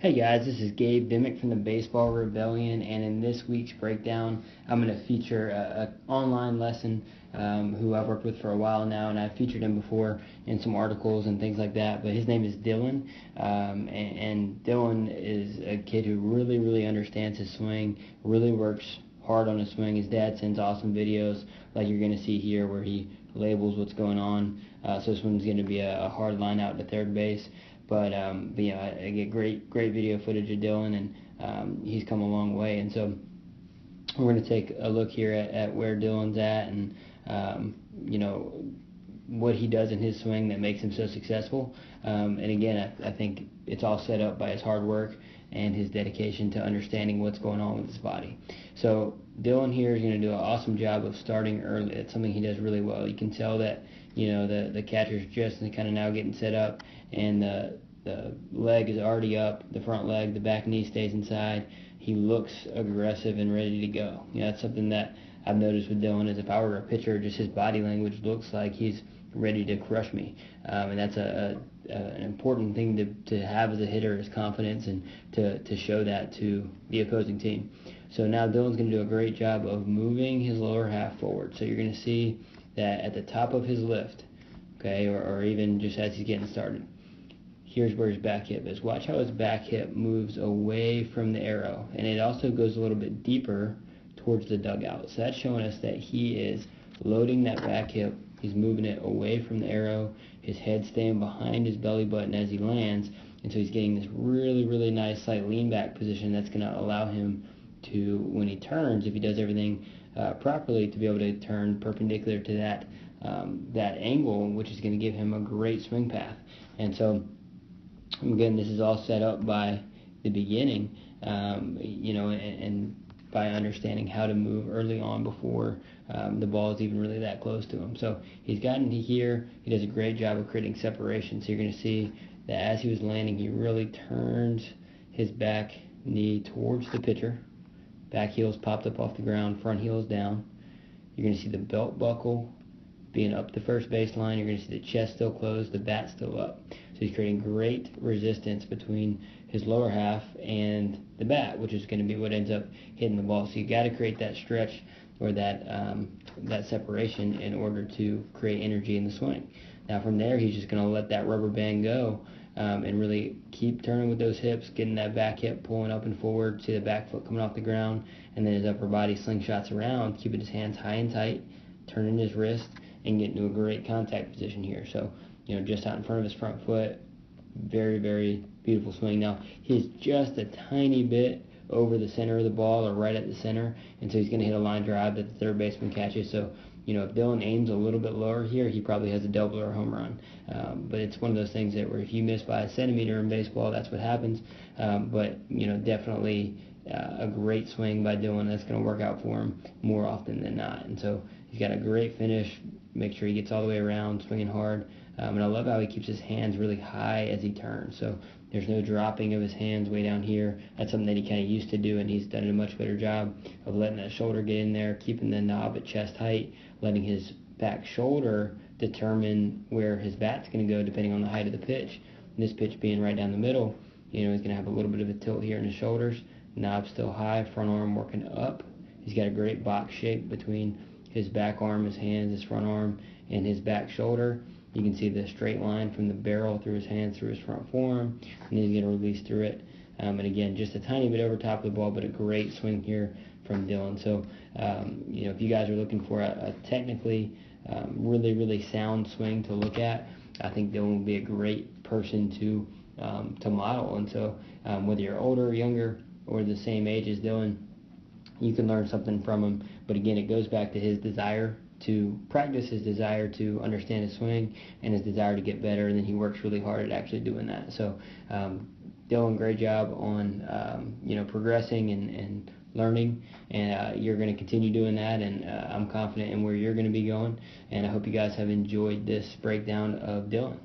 Hey guys, this is Gabe Dimick from the Baseball Rebellion, and in this week's breakdown, I'm going to feature an online lesson who I've worked with for a while now, and I've featured him before in some articles and things like that, but his name is Dylan, and Dylan is a kid who really understands his swing, really works hard on his swing. His dad sends awesome videos like you're going to see here where he labels what's going on, so this one's going to be a hard line out to third base. But yeah, I get great video footage of Dylan, and he's come a long way. And so we're going to take a look here at where Dylan's at, and what he does in his swing that makes him so successful. And again, I think it's all set up by his hard work and his dedication to understanding what's going on with his body. So Dylan here is going to do an awesome job of starting early. It's something he does really well. You can tell that the catcher's just kind of now getting set up, and the leg is already up, the front leg, the back knee stays inside. He looks aggressive and ready to go. That's something that I've noticed with Dylan is if I were a pitcher, just his body language looks like he's ready to crush me. And that's an important thing to have as a hitter, is confidence, and to show that to the opposing team. So now Dylan's going to do a great job of moving his lower half forward. So you're going to see that at the top of his lift, okay, or even just as he's getting started, here's where his back hip is. Watch how his back hip moves away from the arrow, and it also goes a little bit deeper towards the dugout. So that's showing us that he is loading that back hip. He's moving it away from the arrow. His head's staying behind his belly button as he lands, and so he's getting this really nice slight lean back position that's going to allow him to, when he turns, if he does everything properly, to be able to turn perpendicular to that angle, which is going to give him a great swing path. And so again, this is all set up by the beginning, and by understanding how to move early on before the ball is even really that close to him. So he's gotten to here. He does a great job of creating separation. So you're going to see that as he was landing, he really turns his back knee towards the pitcher. Back heel's popped up off the ground, front heel is down. You're going to see the belt buckle being up the first baseline. You're going to see the chest still closed, the bat still up. So he's creating great resistance between his lower half and the bat, which is going to be what ends up hitting the ball. So you got to create that stretch or that separation in order to create energy in the swing. Now from there, he's just going to let that rubber band go, and really keep turning with those hips, getting that back hip pulling up and forward, see the back foot coming off the ground, and then his upper body slingshots around, keeping his hands high and tight, turning his wrist, and getting to a great contact position here. So, just out in front of his front foot, very beautiful swing. Now, he's just a tiny bit over the center of the ball, or right at the center, and so he's going to hit a line drive that the third baseman catches. So, if Dylan aims a little bit lower here, he probably has a double or a home run. But it's one of those things that where if you miss by a centimeter in baseball, that's what happens. But definitely a great swing by Dylan that's going to work out for him more often than not. And so he's got a great finish. Make sure he gets all the way around, swinging hard. And I love how he keeps his hands really high as he turns. So there's no dropping of his hands way down here. That's something that he kind of used to do, and he's done a much better job of letting that shoulder get in there, keeping the knob at chest height, letting his back shoulder determine where his bat's going to go depending on the height of the pitch. And this pitch being right down the middle, he's going to have a little bit of a tilt here in his shoulders. Knob still high, front arm working up. He's got a great box shape between his back arm, his hands, his front arm, and his back shoulder. You can see the straight line from the barrel through his hands, through his front forearm, and then he's going to release through it. And again, just a tiny bit over top of the ball, but a great swing here from Dylan. So, if you guys are looking for a technically really sound swing to look at, I think Dylan will be a great person to model. And so, whether you're older or younger or the same age as Dylan, you can learn something from him. But again, it goes back to his desire to practice, his desire to understand his swing, and his desire to get better, and then he works really hard at actually doing that. So Dylan, great job on progressing and learning, and you're going to continue doing that, and I'm confident in where you're going to be going, and I hope you guys have enjoyed this breakdown of Dylan.